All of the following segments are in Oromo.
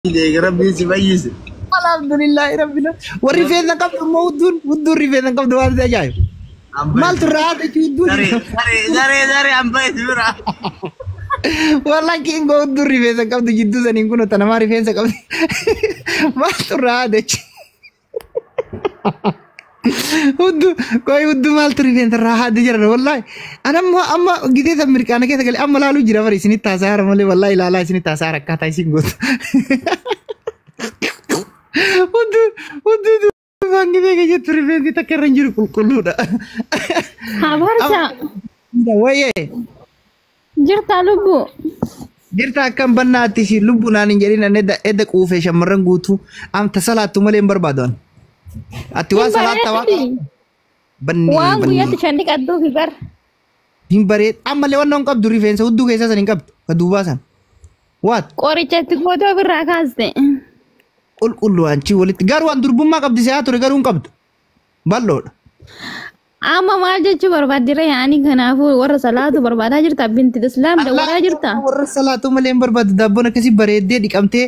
إليك ربي سبيس. الحمد لله ربنا وريفنا قبل مودون ودون ريفنا قبل وارد جاي مال تراد تودون Dari ampai sura. والله كين ودون ريفنا قبل جدو زين كنا تنام ريفنا قبل مال تراد ودو كوي ودو مال تريفنا راحة دجرة والله أنا أما جديد أمريكا أنا كده قال أما لا لو جرا فري سني تاسار مالي والله لا سني تاسار كاتا يسيقول ودو bang gitu kayak terus kita keren juru kulu dah. Habar sa. Dah wae. Jirta lubu. Jirta akan banati si lubu nani jadi nane da eda kufe shamarran gutu am tasalatu male barbadon. Atiwa salat tawa. Banni. Wang ya cantik adu hibar. Himbare am male wannan kab duri fensa uddu kaisa sanin kab kadubasan. What? Kori chatti ko to birakaste. Ulu anci walit garuan durbumma qabdi seatu garun qabd ballod amma mal jechu barbadire yani kanafu war salatu barbada jirta binti islam da wara jirta war salatu malen barbad dabbona kasi barede dikamte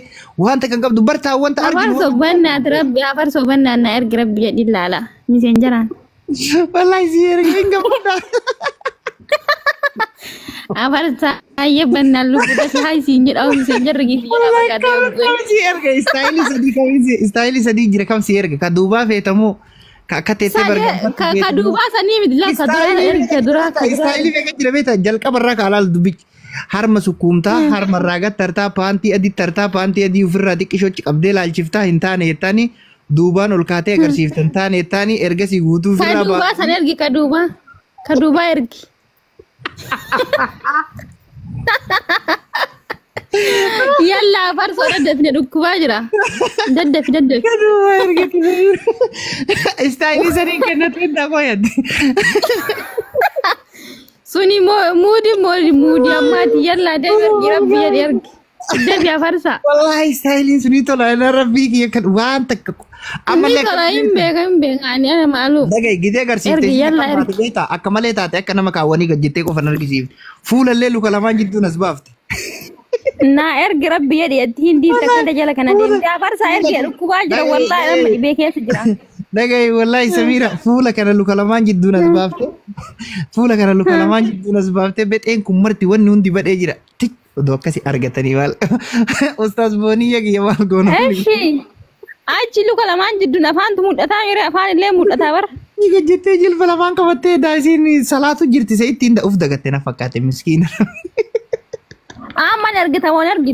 wanta kan qabdu barta wanta argi so banna rabbi afar so banna na ergi rabbi yadillala misenjaran wallahi sir inga buda afar sa aye banna lu buda sai sinjir au misenjar gi ya bagade sir ga style sadi jira kam sir ga kaduba fetamu katete barga kaduba sani midla kadura ergi kadura style ga jira beta jalqa barra kalal dubi har masukumta har maraga tarta panti adi ufirra dikisho qabde lalchifta hintane yetani duban ulkate agar siftan tane yetani erga si gutu firra kaduba san ergi kaduba ergi يلا فرصة ردت ندك باجرة ددف كدو ورقة استايلي سرين كانت ودا قويد سوني مودي أماتي يلا دبر ربي يرجع دبي يا فرصة والله استايلي سوني طلع أنا ربيك يا كان وانتك أمالك طلع يمبي يعني أنا معلوم دقي جدي أقدر سيفتي يلا ارجع أكملت أتاك أنا مكاوني قد جتك وفنر كسيف فول الليل وكلام جدو نسبافت na ergi rabbi yadi adin di takada jala kana din ya farsa ergi rukuba jira wallahi amma be ke jira dagay wallahi samira fula kana lukalaman jidduna sababte fula kana lukalaman jidduna sababte beten kum marti wonni undi bade jira tik do kasi argatani wal ustaz boni yagi wal gono eshi achi lukalaman jidduna fantu mudata yore afan le mudata bar iga jitte jil falaman ka batte daisin salatu jirti sai tinda uf dagatte na fakate miskina aman ergi tawon ergi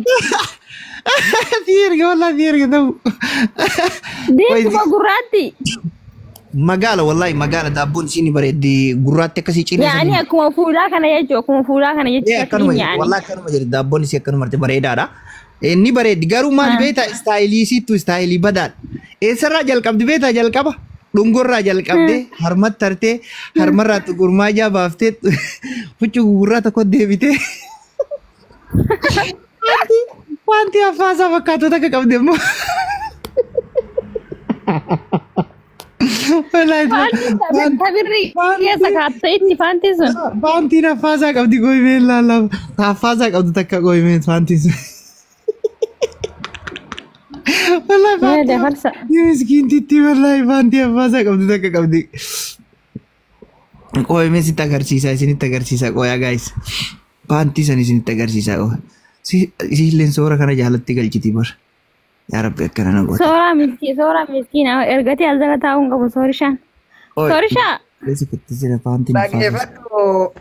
Virga والله virga دو دي كما قراتي مقالة والله مقالة دابون سيني بريد دي قراتي كسي چيني يعني أكما فولا كان يجو يعني والله كانوا مجرد دابون سي كانوا مرتي بريد هذا إني بريد قارو ما بيتا استايلي سيتو استايلي بدال سر جل كب بيتا جل كبا لونغور راجل كب دي هرمت ترتي هرمرات قرما جا بافتي فچو قرات كو ديبيتي Panti apa sama kata tak kau demo? tapi ya sakata ini panti sun. Panti na fasa kau di kau main lala. Fasa kau tu tak kau main panti sun. Wallahi panti. Ya farsa. Ya miskin titi wallahi panti apa sah kau tu tak kau di. Kau main sini tak sisa kau ya guys. Panti sana sini tak sisa kau. Si len sora kana jalatti galchiti bar ya rabbi kana na gota sora miskina ergati alzaga taun qabu sorishan lesi kuttizina panti na gefaddo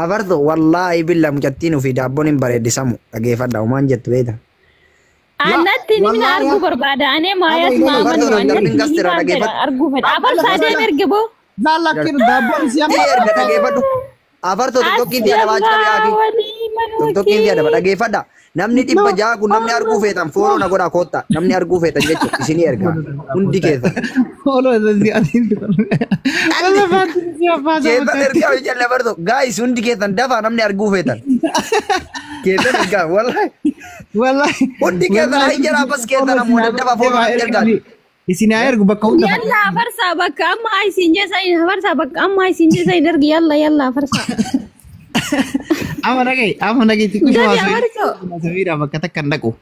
abardo wallahi billah mujattinu fi dabbon baredi samu agefadda o manjet weda annatti ni min argu barbada ane mayas maman argu fed abar sade mergebo dalakin dabbon siam agefaddo abardo tokki dia na wajib agi tokki dia dapat agefadda namni tibba jaagu namni argu fetan foro na goda kotta namni argu fetan jechu isini erga undi kesa folo di adin wala panti siam fasa kesa erga jalla bardo guys undi kesan dafa namni argu fetan kesa erga wallahi undi kesan ay jara bas kesan mo dafa foro erga isini air gubak kau yalla farsa bak amma ay sinje sai farsa bak amma ay sinje sai dergi yalla farsa ama nagi tiku shwa samira bakatakkan dako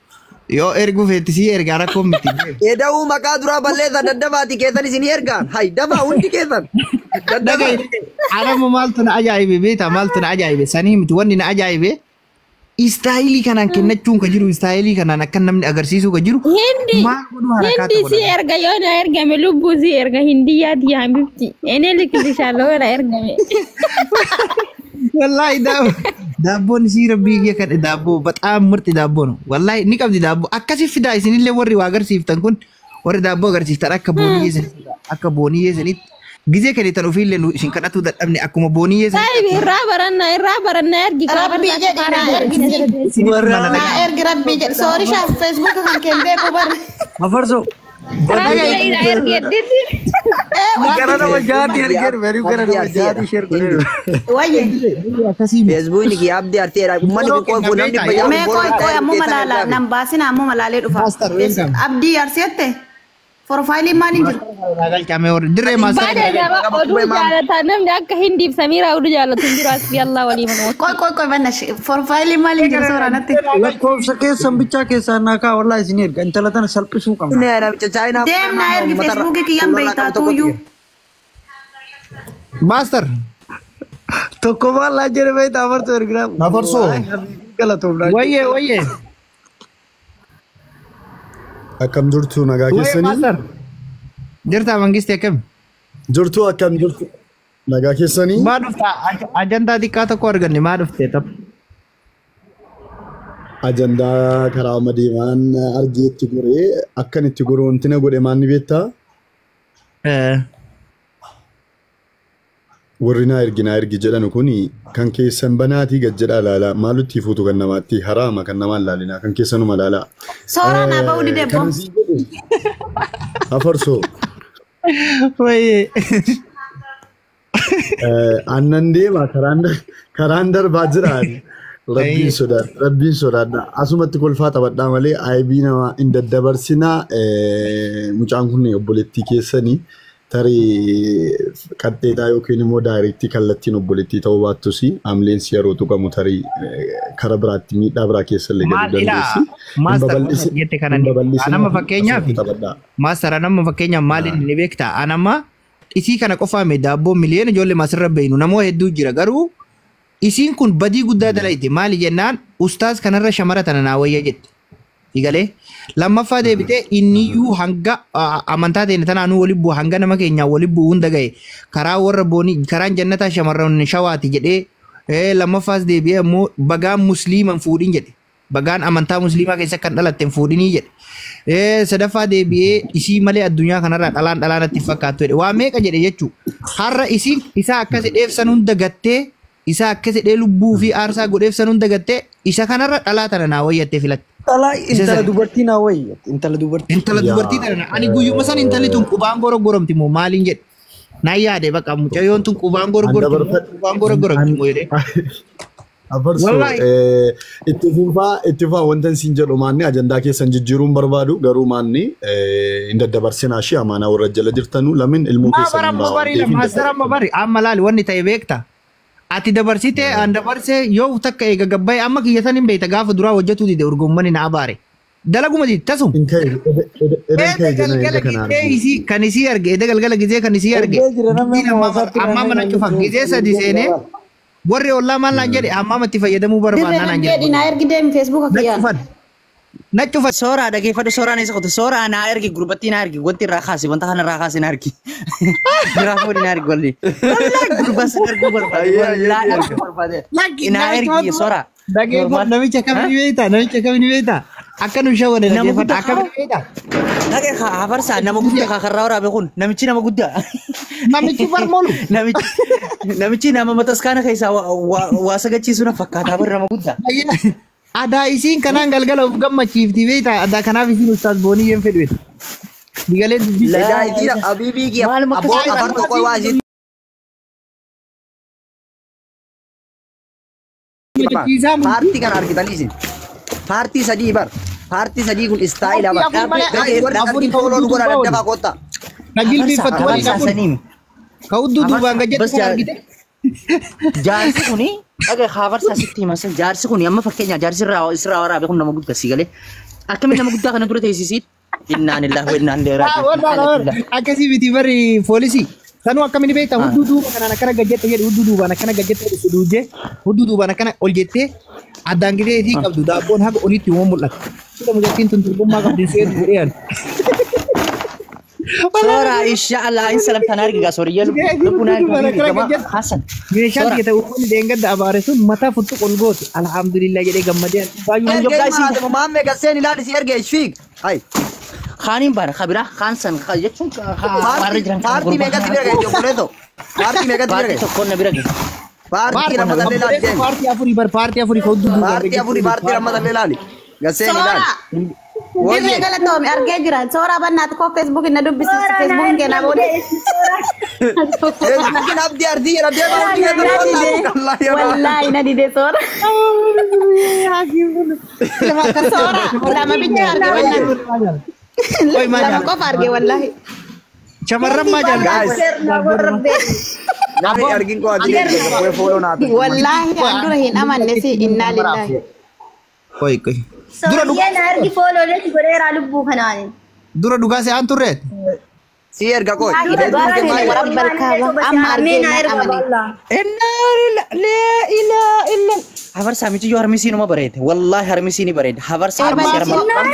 Yoo ergu feetisii ergaa rakkoo miti. Eda'uu maqaa duraa balleessa daddabaati keessan isin ergaan. Hay dafaa hundi keessan. Anamu maaltu na ajaa'ibe beeta maaltu na ajaa'ibe sanii miti wanni na ajaa'ibe istaayilii kanaan kennachuun ka jiru istaayilii kanaan akka namni agarsiisuu ka jiru. Hindi si erga yoo na ergame lubbuu si erga hindi yaadi yaambifti. Ene likisishaaloo na ergame. Wallahi daabboon isii rabbii kiyya kadhe daabboo baxaam murti daabboon wallahi ni qabdi daabboo akkasii fidaa isinillee warri waa agarsiiftan kun warri daabboo agarsiiftan akka booniyyee sanitti gizee kanitan ofiillee isin kadhatu dadhabne akkuma booniyyee sanitti. Irraa barannaa ergi Rabbii jedhi ergi rabbii jedhi soori shaaf feesbuuka kan kennee kubarre. Afarso. Karena wajah erger baru karena wajah share kore. Wayye. Facebook ni abdi arti era umman ko ko namni bayam Me koy ammu malala nam basina ammu malale dhufa. Abdi arsiyette. Profile maalin jiru? Nagal kame or dire mas. Baada nama odu jaalatan namni akka hindiif Samira odu jaalatu jiru asbi Allah wali man. Koy banna profile maalin jiru soranatti. Lakkof sake sambicha ke sana ka wallahi sini erga intalatan salpisu kam. ne era China Dem na ergi Facebook ki yam beita tuyu. Master. Toko malah jadi beita amar tu erga. Amar so. Kalau tu berarti. Wayye. Akkam jirtu nagaa keessanii? Master. Jirta mangiste akkam? Jirtu akkam jirtu nagaa keessanii? Maa dhufta ajandaa xiqqaa tokko arganne maa dhufte tap? Ajandaa karaa madeemaan argee itti goree akkan itti goruu wanti na godhe maanni beektaa? Warri naa ergi jedhan kuni kan keessan banaatii gad jedhaa ilaalaa maalutti fuutu kan namaatti haraama kan namaan laalinaa kan keessanuma ilaalaa. Sooraan abaa udi debbo. Afarsoo. Wayye. Aannan deema karaan darbaa jiraan. Rabbiin sodaadha. Asumatti kolfaa taphadhaa malee aybii nama hin daddabarsinaa mucaan kun obboleettii keessanii. Tarii qaxxeetaa yookiin immoo daayirektii kallattiin obboleettii ta'uu baattusi amleensi yeroo tuqamu tarii kara biraatti miidhaa biraa keessa illee galuu dandeessi. Maastar jette kanan anama fakkeenyaaf maastar anama fakkeenyaaf maaliin ni beektaa anama isii kana qofaame daabboo miliyoona ijoollee maasirra beeynu namoo hedduu jira garuu isiin kun badii guddaa dalayte maali jennaan ustaas kanarra shamara tana naa wayya jette. Igalee lammaffaa deebitee inniyyuu hanga amantaa ta'e tanaanuu waliin bu'u hanga nama keenyaa waliin bu'u hunda ga'e karaa warra boonii karaan jannataa shamarran shawaati jedhee lammaffaas deebi'ee immoo bagaan musliiman fuudhin jedhe bagaan amantaa musliimaa keessa kan dhalatte fuudhinii jedhe sadaffaa deebi'ee isii malee addunyaa kanarraa dhalaanatti fakkaattu jedhe waa meeqa jedhe jechuudha har'a isiin isaa akkas dheefsan hunda gattee isaa akkas dhee lubbuu fi aarsaa godheefsan hunda gattee isa kanarra dhalaa tana naa wayyattee filatte. Intala dubartii naa wayya. Intala dubartii tana ani guyyuma san intalli tun qubaan gorogoromti moo maaliin jedhe naa yaade baqa mucayyoon tun qubaan gorogoromti moo jedhe. Afarsoo itti fufaa wanta isin jedhu maanni ajandaa keessan jijjiiruun barbaadu garuu maanni hin daddabarsinaa shii amaanaa warra jala jirtanu lamin ilmoo keessan hin baa'u. Maastara amma bari amma laali wanni ta'e beekta. Ati dabarsite an dabarse yoo takka eega gabbaa'e amma kiyyatan hin beekta gaafa duraa hojjetuu dide urgommani na abaare. Dalaguma di tasum. Kan isii arge ede galgala gizee kan isii arge. Amma mana cufa gizee sadi seenee warri ollaa maal naan jedhe amma matti fayyadamuu barbaannaa naan jedhe. Naa ergi deemi feesbuuka kiyyaa. Na cufa. Soora dhaggeeffadhu sooraan isa qotu soora naa ergi gurbatti naa ergi wanti irraa kaasi wanta kana irraa kaasi naa ergi. Biraa fuudhi naa ergi walli. Wallaahi gurbaa sin erguu barbaade. Wallaahi erguu barbaade. Naa ergi soora. Dhaggeeffadhu namicha kamni beektaa? Akka nu shawwane dhaggeeffadhu akkamitti beektaa? Dhagee hafarsaa nama guddaa karraa waraabe kun namichi nama guddaa. Namichi barmoolu. Namichi nama mataskaana keessaa waa sagachiisu na fakkaataa bari nama guddaa. Adaa isiin kanaan galgala of gammachiifti beektaa adaa kanaaf isiin ustaas boonii yeen fedhu beekta. Digalee dubbii. Ledaa isiin abiibii kiyya abboo afar tokko waa isiin. Paartii kan argitanii isin. Paartii sadii bar. Paartii sadii kun istaayila bar. Dhaabbii tooloon godha daddafaa kotta. Na jilbiiffattu waliin hafuun. Ka'udduu duubaan gajjatti kan argite. Jaarsi kuni dhagee hafarsaa sitti himasa jaarsi kuni amma fakkeenya jaarsi irraa waraabe kun nama guddaa si galee Akkamitti nama guddaa kana dura teessisiit? Innaan illah wa innaan leeraa. Akkasii miti bari poolisii. Sanuu akkamitti beektaa hudduu duuba kanaan akkana gajjette jedhu hudduu duubaan akkana gajjette jedhu duujee hudduu duubaan akkana ol jettee addaan gideetii qabdu daabboon haga olitti immoo mul'ata. Sida mucattiin tun turbummaa qabdi seetu godhee Sora inshallah in salam tanar giga soriyal lubuna Hasan. Meeshaan kita uffani deengadda abaare sun mataa futtu qolgooti. Alhamdulillah jedhee gammadee baay'ee Ergee maamme gaseen ilaali si ergee ishfiig. Hay. Khanin bar khabira khan san jechuun warri jiran Paartii meeqatti bira ga'e jokkoleeto? Paartii meeqatti bira ga'e? tokko na bira ga'e. Paartii Ramadan ilaali deemi. paartii afurii hudduu duuba. Paartii Ramadan ilaali. Gaseen ilaali. Dirree galatoomi argee jiran soora bannaati koo Facebook na dubbisiisi Facebook keenaa boode. Facebookin abdii ardii jedha deema hojii keessa Wallahi na dide soora. Soora lama bicha argee bannaati. Lama qofa argee wallahi. Shamarran maa jaalladha? Namni argin koo abdii jedha follow naati. Wallahi an dura hin amanne si inna lillahi. Koi. Sooriyaan argi follow leeti godheeraa lubbuu kanaani. Dura dhugaa se'aan turreet? Si erga koo. Amma argee na amanne. Inna illa habar saamichi yoo harmisi numa bareede wallahi harmisi ni bareede habar saamichi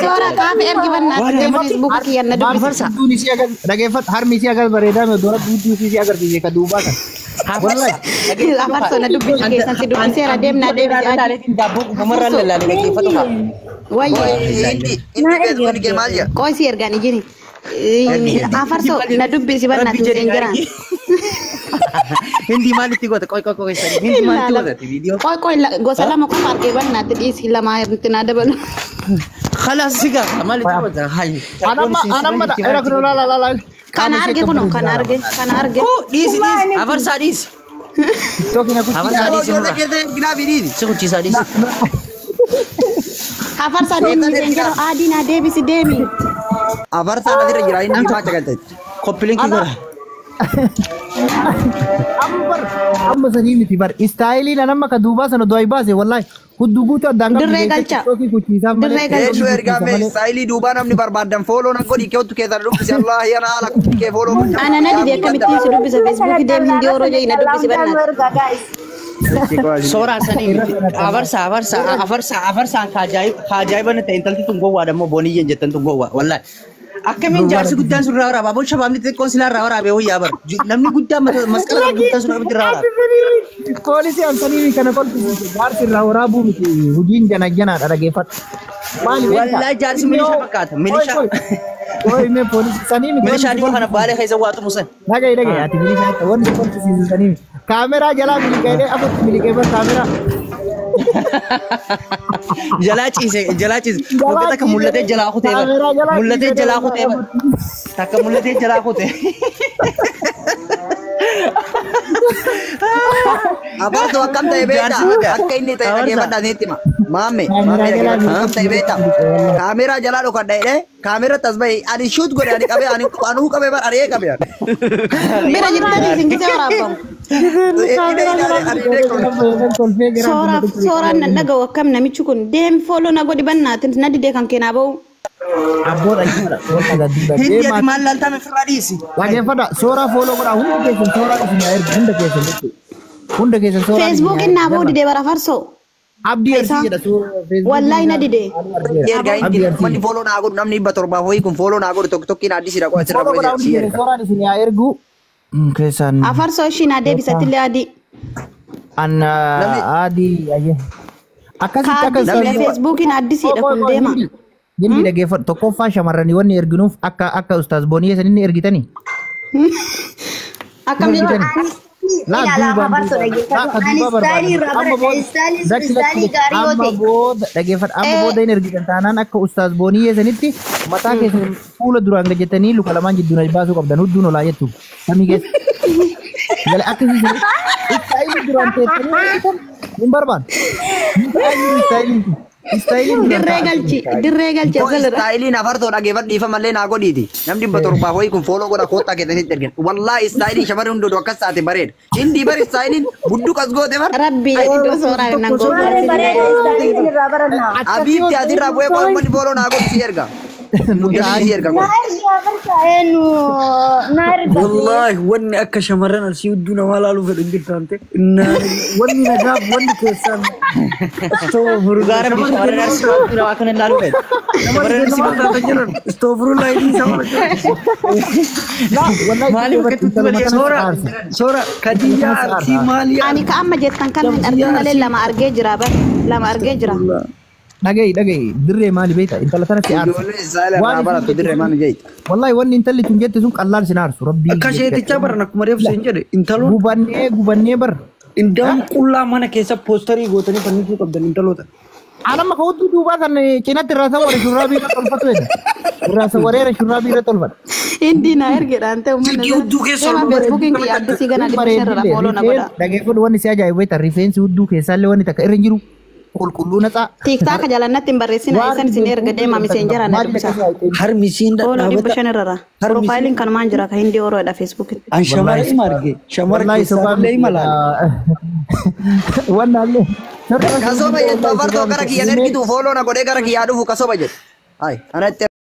soora kaafi ergi bannaati Facebook kiyyan na dubbisiisa. Duuni si agar dhageeffat harmi si agar bareedaa mee dura duuduu si agarsiise ka duubaa kan. Wallahi. Afarso na dubbisi keessan si dubbiseera deemnaa deebi'aa. dabboo gumarra lalaale dhageeffatu qaba. Wayye. Inni beektu ni maal jedha? Qoisi ergani jini. Afarso na dubbisi bannaati seen jiran. Hindi maalitti goota qoy sadi hindi maalitti goota video. Qoy gosa lama qofa argee bannaati dhiisi lama irratti na dabalu. Khalas siga maalitti goota hay. Anamma era kun la. Kana arge kuno kana arge. Oh dhiisi afarsaa dhiisi. Tookina kun Afarsaa dhiisi Yoo ta'e gilaa biriidi. si kuchiisaa dhiisi. Afarsa deemi seen jira adii na deebisi deemi. Afarsaa asirra jira inni maa cagalte. Koppilinki godha. amma sanii miti bar istaayiliin anamma ka duubaa sana du'aa baase wallahi hudduu guutuu addaan Dirree galcha. Dirree galcha. Hedduu ergaame saayilii duubaa namni barbaadan follow na godhi keewwatu keessan dubbisi Allah yana ala kee follow. Ana na dide akkamittiin si dubbisa Facebook deem hindi oroo jee na dubbisi bannaati. Suuraa sanii miti afarsaan kaajaa'iba ta'e intalti tun gowwaadha immoo booniyyen jettan tun gowwaa wallahi. Akkamiin jaarsi guddaan sun irraa waraaba aboon shabaabni xixiqqoon silaa irraa waraabee wayyaa bara namni guddaan masqala guddaan sun irraa waraaba. Poolisii amsanii kana kolfisiise jaarsi irraa waraabuu miti hojiin janaajjanaadha dhageeffadhu. Wallahi jaarsi milishaa fakkaata milishaa. Mee poolisii sanii miti. Milishaa dhiyoo kana baalee keessa waatu musan. Dhagaye ati milishaa wanti kolfisiisu sanii miti. Kaameraa jalaa miliqee afatti miliqee bar kaameraa. Jalaa ciise waggaa takka mul'atee jalaa kutee takka mul'atee jalaa kutee. Abaatu akkam ta'e beekta akka inni ta'e dhageeffadhaa sitti hima. Maamme akkam ta'e beekta kaameraa jalaa dhokadha jedhee kaameraa tas bahe ani shoot godhe ani qabee anuu qabee bar ari'ee qabee. Bira jirtanii singitee waraabamu. Sooraan nan dhaga'u akkam namichi kun deemi follow na godhi bannaatin na didee kan keenaa bahu. Abboodha jechuudha. Hindi ati maal laaltame firraa dhiisi. Dhageeffadha suuraa follow godhaa hunda keessan suuraa isin ergu hunda keessan jechuudha. Hunda keessan suuraa. Facebook naa bahu didee bara farsoo. Abdii Arsii jedha suuraa. Wallahi na didee. Ergaa inni namni follow naa godhu namni 700 ho'i kun follow naa godhu tokkiin addisiidha qo'a asirra bu'ee si erga. Suuraan isin ergu keessan. Afarsoo ishii naa deebisatillee adii. Anna adii ayye. Akkasitti Kaaddi Facebookiin addisiidha kun deema. Inni dhageeffatu tokkoffaa shamarranii wanni erginuuf akka ustaas booniyee san inni ergitanii. Akkam jedhan. Dhageeffatu amma booda hin ergitan taanaan akka ustaas booniyee sanitti mataa keessan fuula duraan gajjatanii luka lamaan jidduun baasuu qabdan hudduun olaa jettu. Samii keessa. Galee akkasii istaayilii duraan teessanii hin barbaadu. Istaayilii. Dirree galchi asalirra. Istaayiliin afartoo dhageeffadhu dhiifa malee naa godhiiti. Namni 700 wayii kun fooloo godha koottaa keessatti ergan. Wallaahi istaayiliin shamarri hunduu akkas taate bareeda. Inni bar istaayiliin budduuq as goote bar. Rabbi iddoo sooraa nan Bareeda bareeda istaayiliin irraa baranna. Abiibti adirraa bu'ee qoommanni fooloo naa godhi erga. Muddaasii erga godha. Na ergi afarta enu na ergi. Wallahi wanni akka shamarran asii hudduu namaa laaluu fedhan jirtaante. Wanni nagaaf wanni keessaan. Gaara bi shamarran arsii waa kana laalu fedha. Shamarran asii bakka jiran istoofuruu laayidii sama. Maaliif akka tuttu malee Soora kadiyyaa arsii maaliyaa. Ani ka amma jettan kan hin argin malee lama argee jira bar. Lama argee jira. Dhagayi dirree maali beekta intala tanatti aarsa. Ijoollee istaayilii irraa baratu dirree maal jeeti. Wallahi wanni intalli tun jette sun qallaan sin aarsu rabbii. Akka sheetichaa baran akkuma reefu siin jedhe intaloon Gubannee bar. indaan qullaa mana keessa poostarii gootanii fannisuu qabdan intaloota. Alama ka hudduu duubaa kan cinatti irraa sawware shurraabii irra tolfatu jedha. Irraa sawwareera shurraabii irra tolfata. Hindi na ergeedhaan ta'u mana. Silkii hudduu keessa Nama Facebookiin kiyya addisii gana dhibba fooloo na godha. Dhageeffadhu wanni si ajaa'ibu beekta rifeensi hudduu keessaallee wanni takka irra hin jiru. Qulqulluu naxaa. Tiktaaka jalannatti hin barreessina isan isin erga deema miseenjera na dubbisa. Harmisiin Fooloo dhibba shanirra. Profaayiliin kanumaan jira ka hindi oroodha Facebookiin. An shamarri marge shamarri keessaallee imala. Wannaallee. Kasoba jettu afartoo gara kiyyan ergitu fooloo na godhee gara kiyyaa dhufu kasoba jedhu. Hai, anatti